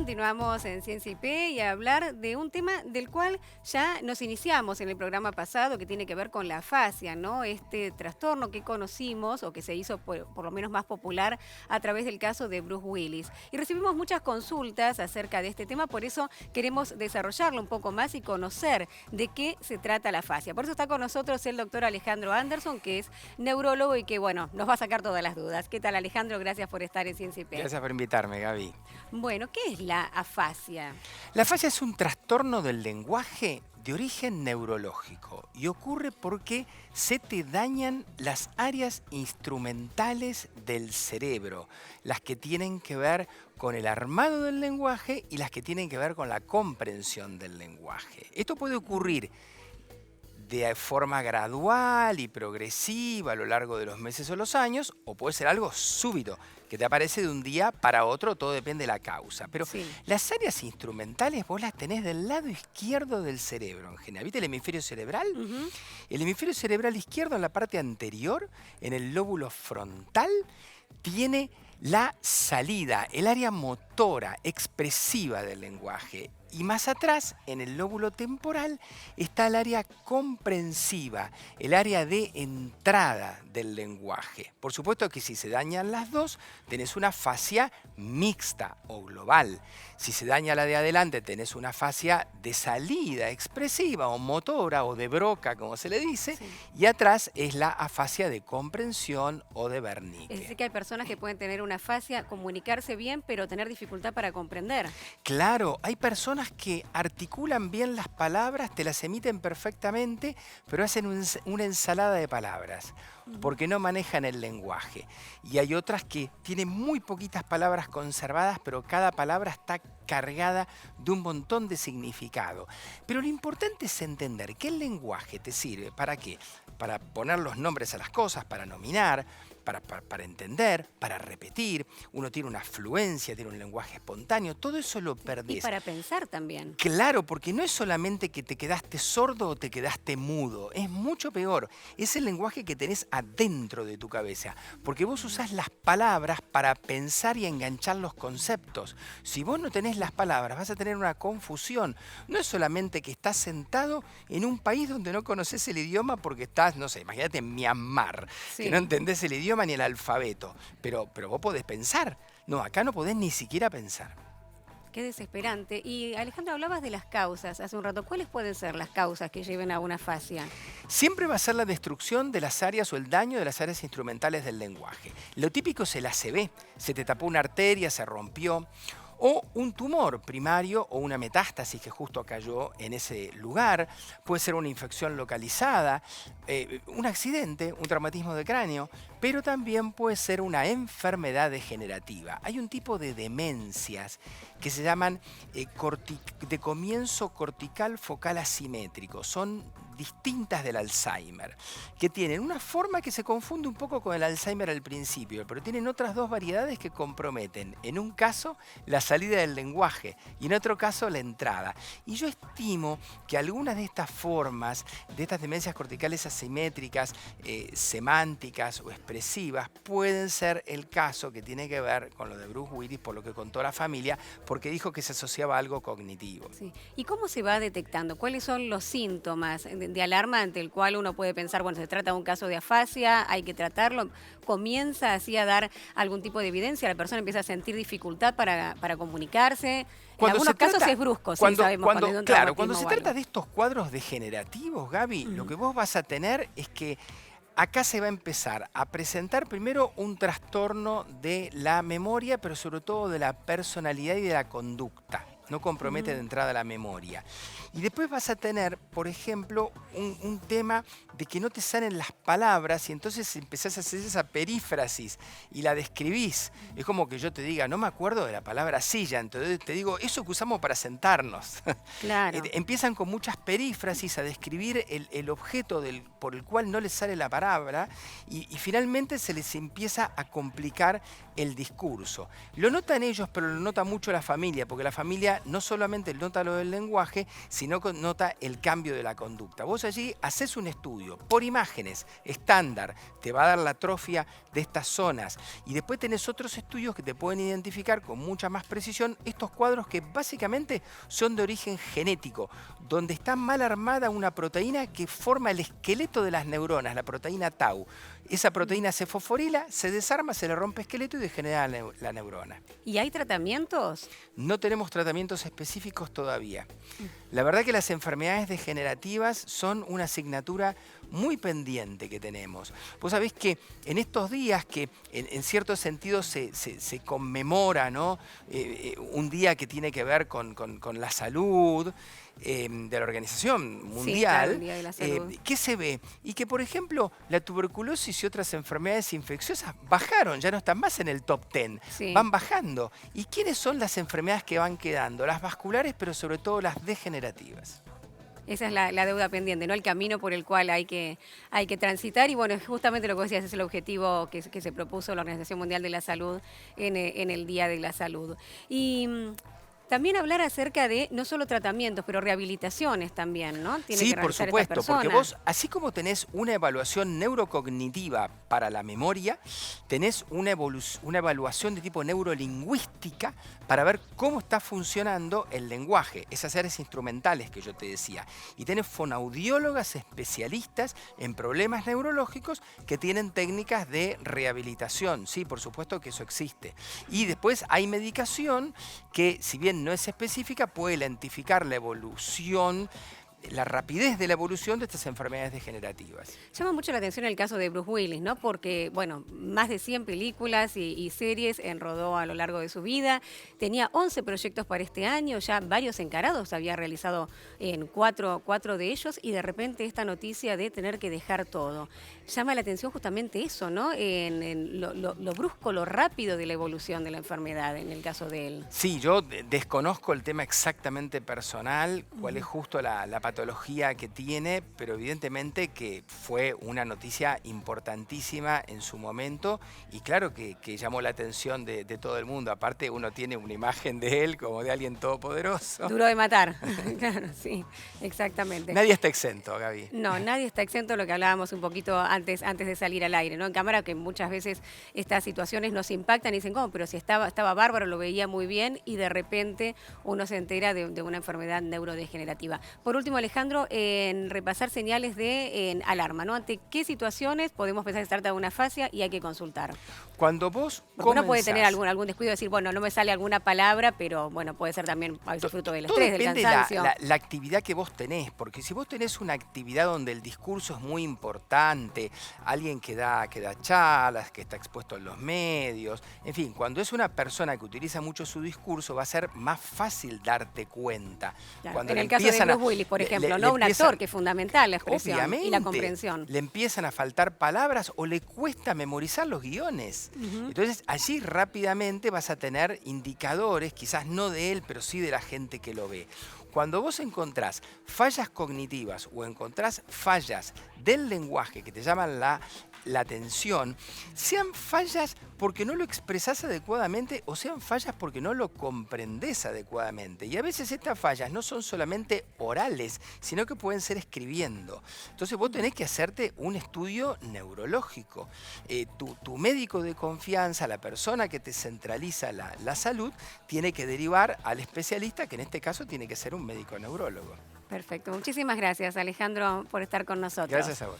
continuamos en Ciencia IP y a hablar de un tema del cual ya nos iniciamos en el programa pasado, que tiene que ver con la afasia, ¿no? Este trastorno que conocimos o que se hizo por lo menos más popular a través del caso de Bruce Willis. Y recibimos muchas consultas acerca de este tema, por eso queremos desarrollarlo un poco más y conocer de qué se trata la afasia. Por eso está con nosotros el doctor Alejandro Anderson, que es neurólogo y que, bueno, nos va a sacar todas las dudas. ¿Qué tal, Alejandro? Gracias por estar en Ciencia IP. Gracias por invitarme, Gaby. Bueno, ¿qué es la afasia? La afasia es un trastorno del lenguaje de origen neurológico y ocurre porque se te dañan las áreas instrumentales del cerebro, las que tienen que ver con el armado del lenguaje y las que tienen que ver con la comprensión del lenguaje. Esto puede ocurrir de forma gradual y progresiva a lo largo de los meses o los años, o puede ser algo súbito, que te aparece de un día para otro, todo depende de la causa. Pero Sí. las áreas instrumentales vos las tenés del lado izquierdo del cerebro en general. ¿Viste el hemisferio cerebral? El hemisferio cerebral izquierdo, en la parte anterior, en el lóbulo frontal, tiene la salida, el área motora, expresiva del lenguaje. Y más atrás, en el lóbulo temporal, está el área comprensiva, el área de entrada del lenguaje. Por supuesto que si se dañan las dos, tenés una afasia mixta o global. Si se daña la de adelante, tenés una afasia de salida expresiva o motora o de Broca, como se le dice. Sí. Y atrás es la afasia de comprensión o de Wernicke. Es decir, que hay personas que pueden tener una afasia, comunicarse bien, pero tener dificultad para comprender. Claro, hay personas que articulan bien las palabras, te las emiten perfectamente, pero hacen una ensalada de palabras, porque no manejan el lenguaje. Y hay otras que tienen muy poquitas palabras conservadas, pero cada palabra está cargada de un montón de significado. Pero lo importante es entender que el lenguaje te sirve ¿para qué? Para poner los nombres a las cosas, para nominar, para entender, para repetir. Uno tiene una fluencia, tiene un lenguaje espontáneo, todo eso lo perdés. Y para pensar también. Claro, porque no es solamente que te quedaste sordo o te quedaste mudo, es mucho peor. Es el lenguaje que tenés adentro de tu cabeza, porque vos usás las palabras para pensar y enganchar los conceptos. Si vos no tenés las palabras, vas a tener una confusión. No es solamente que estás sentado en un país donde no conoces el idioma porque estás, no sé, imagínate en Myanmar, Sí. que no entendés el idioma ni el alfabeto, pero vos podés pensar. No, acá no podés ni siquiera pensar. Qué desesperante. Y Alejandro, hablabas de las causas hace un rato. ¿Cuáles pueden ser las causas que lleven a una afasia? Siempre va a ser la destrucción de las áreas o el daño de las áreas instrumentales del lenguaje. Lo típico es el ACV, se te tapó una arteria, se rompió, o un tumor primario o una metástasis que justo cayó en ese lugar. Puede ser una infección localizada, un accidente, un traumatismo de cráneo, pero también puede ser una enfermedad degenerativa. Hay un tipo de demencias que se llaman de comienzo cortical focal asimétrico. Son distintas del Alzheimer, que tienen una forma que se confunde un poco con el Alzheimer al principio, pero tienen otras dos variedades que comprometen, en un caso, la salida del lenguaje y en otro caso, la entrada. Y yo estimo que algunas de estas formas, de estas demencias corticales asimétricas, semánticas o expresivas, pueden ser el caso que tiene que ver con lo de Bruce Willis, por lo que contó la familia, porque dijo que se asociaba a algo cognitivo. Sí. ¿Y cómo se va detectando? ¿Cuáles son los síntomas de alarma ante el cual uno puede pensar, bueno, se trata de un caso de afasia, hay que tratarlo? ¿Comienza así a dar algún tipo de evidencia? ¿La persona empieza a sentir dificultad para comunicarse? En algunos casos es brusco, sí, sabemos. Cuando se trata de estos cuadros degenerativos, Gaby, lo que vos vas a tener es que acá se va a empezar a presentar primero un trastorno de la memoria, pero sobre todo de la personalidad y de la conducta. No compromete de entrada la memoria. Y después vas a tener, por ejemplo, un tema de que no te salen las palabras y entonces empezás a hacer esa perífrasis y la describís. Es como que yo te diga, no me acuerdo de la palabra silla, entonces te digo, eso que usamos para sentarnos. Claro. Empiezan con muchas perífrasis a describir el objeto por el cual no les sale la palabra y finalmente se les empieza a complicar el discurso. Lo notan ellos, pero lo nota mucho la familia, porque la familia persona no solamente nota lo del lenguaje, sino que nota el cambio de la conducta. Vos allí haces un estudio por imágenes estándar, te va a dar la atrofia de estas zonas y después tenés otros estudios que te pueden identificar con mucha más precisión estos cuadros que básicamente son de origen genético, donde está mal armada una proteína que forma el esqueleto de las neuronas, la proteína tau. Esa proteína se fosforila, se desarma, se le rompe esqueleto y degenera la neurona. ¿Y hay tratamientos? No tenemos tratamientos específicos todavía. La verdad que las enfermedades degenerativas son una asignatura muy pendiente que tenemos. Vos sabés que en estos días que en cierto sentido se conmemora, ¿no? Un día que tiene que ver con la salud, de la Organización Mundial, Sí, claro, el Día de la Salud. ¿qué se ve? Y que, por ejemplo, la tuberculosis y otras enfermedades infecciosas bajaron, ya no están más en el top 10, Sí. van bajando. ¿Y quiénes son las enfermedades que van quedando? Las vasculares, pero sobre todo las degenerativas. Esa es la deuda pendiente, ¿no? El camino por el cual hay que transitar. Y bueno, es justamente lo que decías, es el objetivo que se propuso la Organización Mundial de la Salud en el Día de la Salud. Y también hablar acerca de no solo tratamientos, pero rehabilitaciones también, ¿no? Tiene Sí, que por realizar esta supuesto, porque persona. vos, así como tenés una evaluación neurocognitiva para la memoria, tenés una evaluación de tipo neurolingüística para ver cómo está funcionando el lenguaje, esas áreas instrumentales que yo te decía. Y tenés fonoaudiólogas especialistas en problemas neurológicos que tienen técnicas de rehabilitación. Sí, por supuesto que eso existe. Y después hay medicación que, si bien no es específica, puede identificar la evolución, la rapidez de la evolución de estas enfermedades degenerativas. Llama mucho la atención el caso de Bruce Willis, ¿no? Porque, bueno, más de 100 películas y series rodó a lo largo de su vida. Tenía 11 proyectos para este año, ya varios encarados, había realizado en cuatro de ellos y de repente esta noticia de tener que dejar todo. Llama la atención justamente eso, ¿no? En lo brusco, lo rápido de la evolución de la enfermedad en el caso de él. Sí, yo desconozco el tema exactamente personal, cuál es justo la patología que tiene, pero evidentemente que fue una noticia importantísima en su momento y claro que llamó la atención de todo el mundo. Aparte uno tiene una imagen de él como de alguien todopoderoso. Duro de matar, claro, sí, exactamente. Nadie está exento, Gaby. No, nadie está exento de lo que hablábamos un poquito antes de salir al aire, ¿no? En cámara, que muchas veces estas situaciones nos impactan y dicen, ¿cómo? Pero si estaba bárbaro, lo veía muy bien y de repente uno se entera de una enfermedad neurodegenerativa. Por último, Alejandro, en repasar señales de alarma, ¿no? ¿Ante qué situaciones podemos pensar que se trata de una fascia y hay que consultar? Cuando vos Porque uno puede comenzás- tener algún descuido y decir, bueno, no me sale alguna palabra, pero bueno, puede ser también a veces fruto del Todo estrés, del depende cansancio. la actividad que vos tenés, porque si vos tenés una actividad donde el discurso es muy importante, alguien que da charlas, que está expuesto en los medios, en fin, cuando es una persona que utiliza mucho su discurso va a ser más fácil darte cuenta. Claro, Cuando en le el caso de empiezan Bruce Willis, por ejemplo, le ¿no? Un empiezan- actor que es fundamental la expresión Obviamente, y la comprensión. le empiezan a faltar palabras o le cuesta memorizar los guiones. Entonces allí rápidamente vas a tener indicadores, quizás no de él, pero sí de la gente que lo ve. Cuando vos encontrás fallas cognitivas o encontrás fallas del lenguaje que te llaman la atención, sean fallas porque no lo expresás adecuadamente o sean fallas porque no lo comprendés adecuadamente. Y a veces estas fallas no son solamente orales, sino que pueden ser escribiendo. Entonces vos tenés que hacerte un estudio neurológico. Tu médico de confianza, la persona que te centraliza la salud, tiene que derivar al especialista, que en este caso tiene que ser un médico neurólogo. Perfecto. Muchísimas gracias, Alejandro, por estar con nosotros. Gracias a vos.